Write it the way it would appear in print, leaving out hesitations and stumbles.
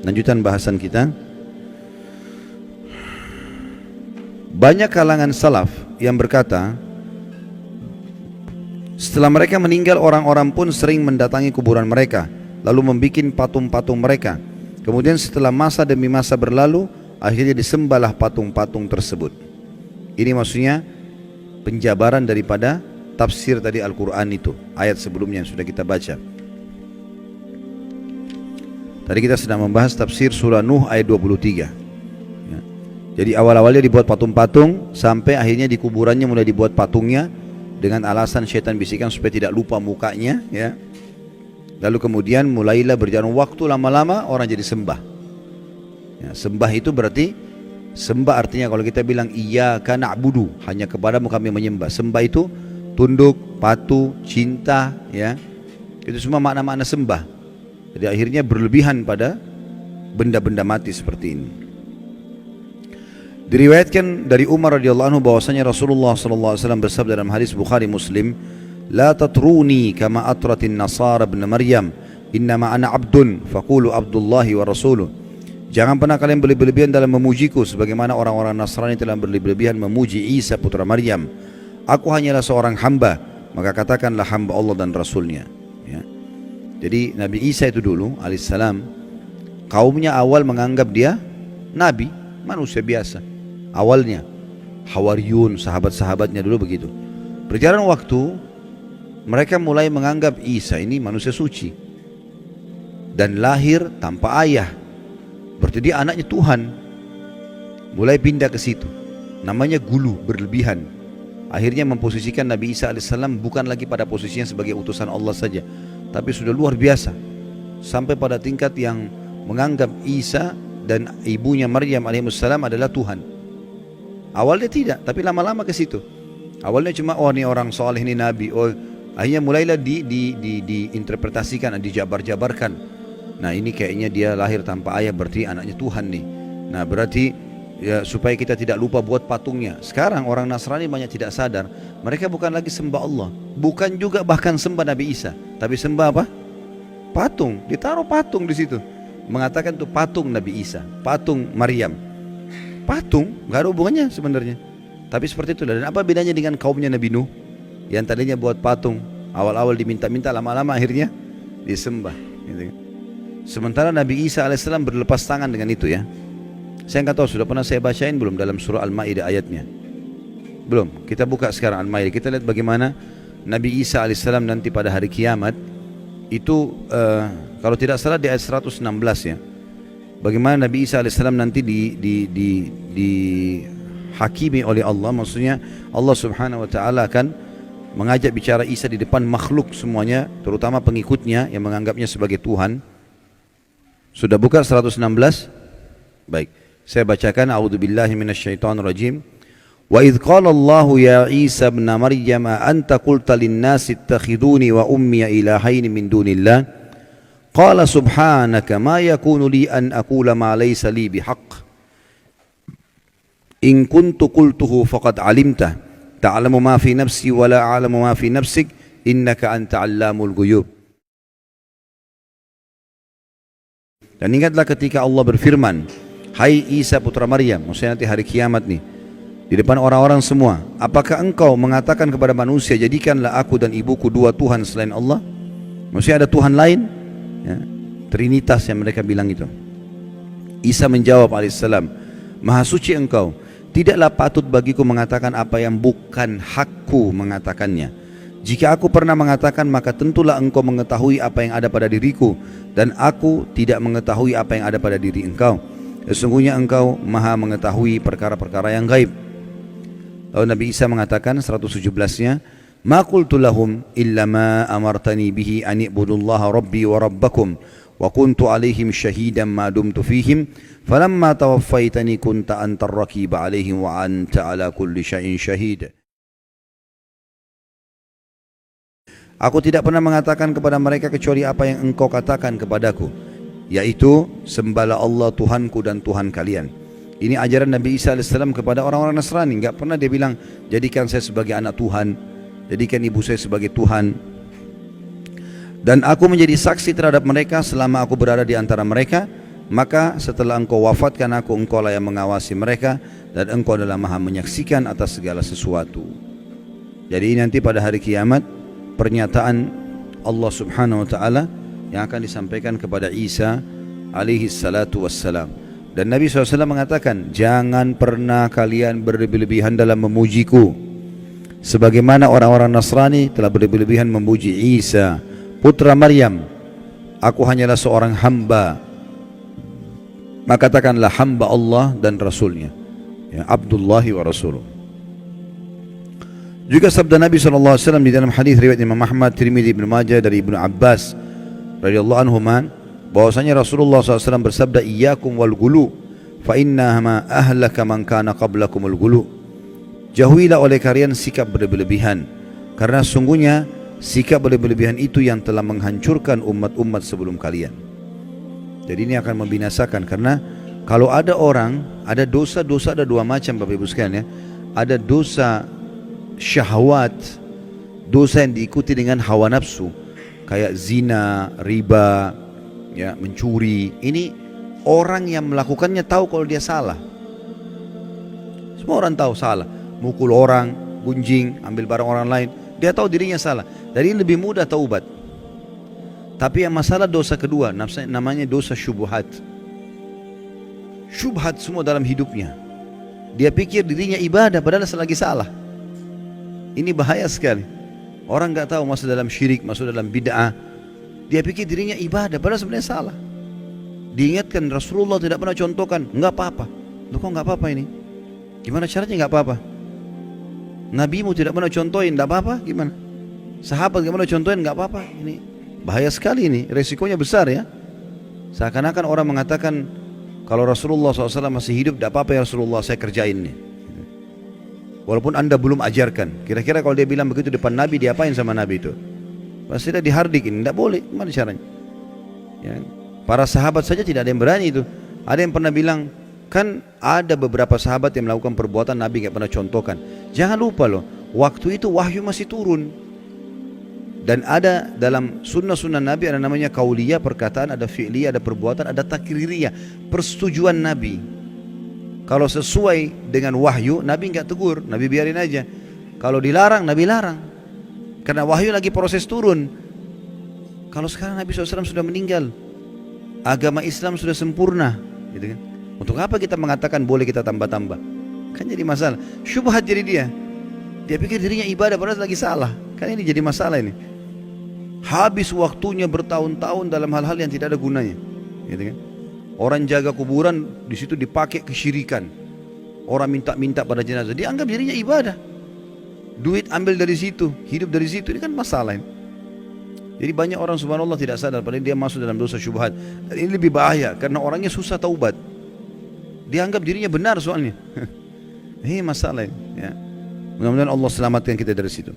Lanjutan bahasan kita. Banyak kalangan salaf yang berkata, setelah mereka meninggal, orang-orang pun sering mendatangi kuburan mereka, lalu membuat patung-patung mereka. Kemudian setelah masa demi masa berlalu, akhirnya disembahlah patung-patung tersebut. Ini maksudnya penjabaran daripada tafsir tadi Al-Quran itu, ayat sebelumnya yang sudah kita baca. Tadi kita sedang membahas tafsir surah Nuh ayat 23 ya. Jadi awal-awalnya dibuat patung-patung, sampai akhirnya di kuburannya mulai dibuat patungnya, dengan alasan syaitan bisikan supaya tidak lupa mukanya ya. Lalu kemudian mulailah berjalan waktu, lama-lama orang jadi sembah ya. Sembah itu berarti, sembah artinya kalau kita bilang iyyaka na'budu, hanya kepadamu kami menyembah. Sembah itu tunduk, patuh, cinta ya. Itu semua makna-makna sembah. Jadi akhirnya berlebihan pada benda-benda mati seperti ini. Diriwayatkan dari Umar radhiyallahu anhu bahwasanya Rasulullah sallallahu alaihi wasallam bersabda dalam hadis Bukhari Muslim, "La tatruni kama atratin nasara ibn Maryam, innama ana abdun faqulu abdullahi wa rasuluh." Jangan pernah kalian berlebihan dalam memujiku sebagaimana orang-orang Nasrani telah berlebihan memuji Isa putra Maryam. Aku hanyalah seorang hamba, maka katakanlah hamba Allah dan Rasulnya ya. Jadi Nabi Isa itu dulu alaihissalam, kaumnya awal menganggap dia nabi, manusia biasa. Awalnya Hawariyun, sahabat-sahabatnya dulu begitu. Berjalan waktu, mereka mulai menganggap Isa ini manusia suci dan lahir tanpa ayah, berarti dia anaknya Tuhan. Mulai pindah ke situ, namanya gulu, berlebihan. Akhirnya memposisikan Nabi Isa alaihissalam bukan lagi pada posisinya sebagai utusan Allah saja, tapi sudah luar biasa, sampai pada tingkat yang menganggap Isa dan ibunya Maryam alaihissalam adalah Tuhan. Awalnya tidak, tapi lama-lama ke situ. Awalnya cuma oh ini orang soleh, ini nabi. Oh, akhirnya mulailah diinterpretasikan, dijabar-jabarkan. Nah ini kayaknya dia lahir tanpa ayah, berarti anaknya Tuhan nih. Nah berarti ya, supaya kita tidak lupa buat patungnya. Sekarang orang Nasrani banyak tidak sadar, mereka bukan lagi sembah Allah, bukan juga bahkan sembah Nabi Isa, tapi sembah apa? Patung. Ditaruh patung di situ, mengatakan itu patung Nabi Isa, patung Maryam. Patung, gak ada hubungannya sebenarnya. Tapi seperti itu. Dan apa bedanya dengan kaumnya Nabi Nuh yang tadinya buat patung, awal-awal diminta-minta, lama-lama akhirnya disembah gitu. Sementara Nabi Isa alaihissalam berlepas tangan dengan itu ya. Saya nggak tahu sudah pernah saya bacain belum dalam surah Al-Maidah ayatnya. Belum. Kita buka sekarang Al-Maidah. Kita lihat bagaimana Nabi Isa alaihissalam nanti pada hari kiamat itu kalau tidak salah di ayat 116 ya. Bagaimana Nabi Isa alaihissalam nanti dihakimi oleh Allah. Maksudnya Allah subhanahu wa ta'ala akan mengajak bicara Isa di depan makhluk semuanya, terutama pengikutnya yang menganggapnya sebagai Tuhan. Sudah buka 116? Baik, saya bacakan. A'udzubillahi minasyaitonirrajim. Wa idh qala Allahu ya Isa ibn Maryam anta qulta lin-nasi ittakhiduni wa ummi ilahaini min dunillah. Qala subhanaka ma yakunu li an aqula ma laysa li bihaqq. In kuntu qultuhu faqad alimta ta'lamu ma fi nafsi wa la a'lamu ma fi nafsik innaka anta 'allamul ghuyub. Dan ingatlah ketika Allah berfirman, hai Isa putra Maryam, maksudnya nanti hari kiamat nih, di depan orang-orang semua, apakah engkau mengatakan kepada manusia, jadikanlah aku dan ibuku dua Tuhan selain Allah? Maksudnya ada Tuhan lain ya, Trinitas yang mereka bilang itu. Isa menjawab alaihissalam, maha suci engkau, tidaklah patut bagiku mengatakan apa yang bukan hakku mengatakannya. Jika aku pernah mengatakan, maka tentulah engkau mengetahui apa yang ada pada diriku, dan aku tidak mengetahui apa yang ada pada diri engkau. Sesungguhnya engkau maha mengetahui perkara-perkara yang gaib. Lalu Nabi Isa mengatakan 117-nya, ma qultu lahum illa ma amartani bihi an i'budullaha rabbi wa rabbakum wa kuntu alaihim syahidan ma dumtu fihim falamma tawaffaitani kunta antar raqiba alaihim wa anta ala kulli syai'in syahid. Aku tidak pernah mengatakan kepada mereka kecuali apa yang engkau katakan kepadaku, yaitu sembahlah Allah Tuhanku dan Tuhan kalian. Ini ajaran Nabi Isa AS kepada orang-orang Nasrani. Enggak pernah dia bilang jadikan saya sebagai anak Tuhan, jadikan ibu saya sebagai Tuhan. Dan aku menjadi saksi terhadap mereka selama aku berada di antara mereka, Maka setelah engkau wafatkan aku, engkau lah yang mengawasi mereka, dan engkau adalah maha menyaksikan atas segala sesuatu. Jadi nanti pada hari kiamat, pernyataan Allah subhanahu wa ta'ala yang akan disampaikan kepada Isa alaihi salatu wassalam. Dan Nabi SAW mengatakan, jangan pernah kalian berlebih-lebihan dalam memujiku, sebagaimana orang-orang Nasrani telah berlebih-lebihan memuji Isa putra Maryam. Aku hanyalah seorang hamba, maka katakanlah hamba Allah dan Rasulnya, ya, Abdullahi wa Rasuluh. Juga sabda Nabi SAW di dalam hadis riwayat Imam Ahmad, Tirmidzi, Ibnu Majah dari Ibnu Abbas radhiyallahu anhuma, bahwasanya Rasulullah SAW bersabda, iyyakum wal gulu, fa innama ahlaka man kana qablakumul gulu. Jauhilah oleh kalian sikap berlebihan, karena sungguhnya sikap berlebihan itu yang telah menghancurkan umat-umat sebelum kalian. Jadi ini akan membinasakan, karena kalau ada orang, ada dosa-dosa, ada dua macam Bapak Ibu sekalian ya. Ada dosa syahwat, dosa yang diikuti dengan hawa nafsu, kayak zina, riba, ya, mencuri. Ini orang yang melakukannya tahu kalau dia salah. Semua orang tahu salah. Mukul orang, gunjing, ambil barang orang lain, dia tahu dirinya salah. Jadi lebih mudah taubat. Tapi yang masalah dosa kedua, namanya dosa syubhat. Syubhat semua dalam hidupnya. Dia pikir dirinya ibadah padahal selagi salah. Ini bahaya sekali. Orang nggak tahu masuk dalam syirik, masuk dalam bid'ah. Dia pikir dirinya ibadah padahal sebenarnya salah. Diingatkan Rasulullah tidak pernah contohkan, nggak apa-apa. Loh kok nggak apa-apa ini? Gimana caranya nggak apa-apa? Nabimu tidak pernah contohin, nggak apa-apa? Gimana? Sahabat nggak pernah contohin, nggak apa-apa? Ini bahaya sekali, ini resikonya besar ya. Seakan-akan orang mengatakan kalau Rasulullah SAW masih hidup, tidak apa-apa ya Rasulullah, saya kerjain nih. Walaupun anda belum ajarkan. Kira-kira kalau dia bilang begitu depan Nabi, diapain sama Nabi itu? Pasti dia dihardikin, tidak boleh. Gimana caranya? Ya. Para sahabat saja tidak ada yang berani itu. Ada yang pernah bilang, kan ada beberapa sahabat yang melakukan perbuatan Nabi nggak pernah contohkan. Jangan lupa loh, waktu itu wahyu masih turun. Dan ada dalam sunnah-sunnah Nabi ada namanya kauliyah, perkataan, ada fi'liyah, ada perbuatan, ada takririyah, persetujuan Nabi. Kalau sesuai dengan wahyu, Nabi enggak tegur, Nabi biarin aja. Kalau dilarang, Nabi larang. Karena wahyu lagi proses turun. Kalau sekarang Nabi SAW sudah meninggal, agama Islam sudah sempurna, gitu kan? Untuk apa kita mengatakan boleh kita tambah-tambah? Kan jadi masalah. Syubhat jadi dia. Dia pikir dirinya ibadah padahal lagi salah. Kan ini jadi masalah ini. Habis waktunya bertahun-tahun dalam hal-hal yang tidak ada gunanya, gitu kan? Orang jaga kuburan, di situ dipakai kesyirikan. Orang minta-minta pada jenazah, dianggap dirinya ibadah. Duit ambil dari situ, hidup dari situ, ini kan masalah ini. Jadi banyak orang subhanallah tidak sadar padahal dia masuk dalam dosa syubhat. Dan ini lebih bahaya karena orangnya susah taubat. Dianggap dirinya benar soalnya. Ini masalah ini, ya. Mudah-mudahan Allah selamatkan kita dari situ.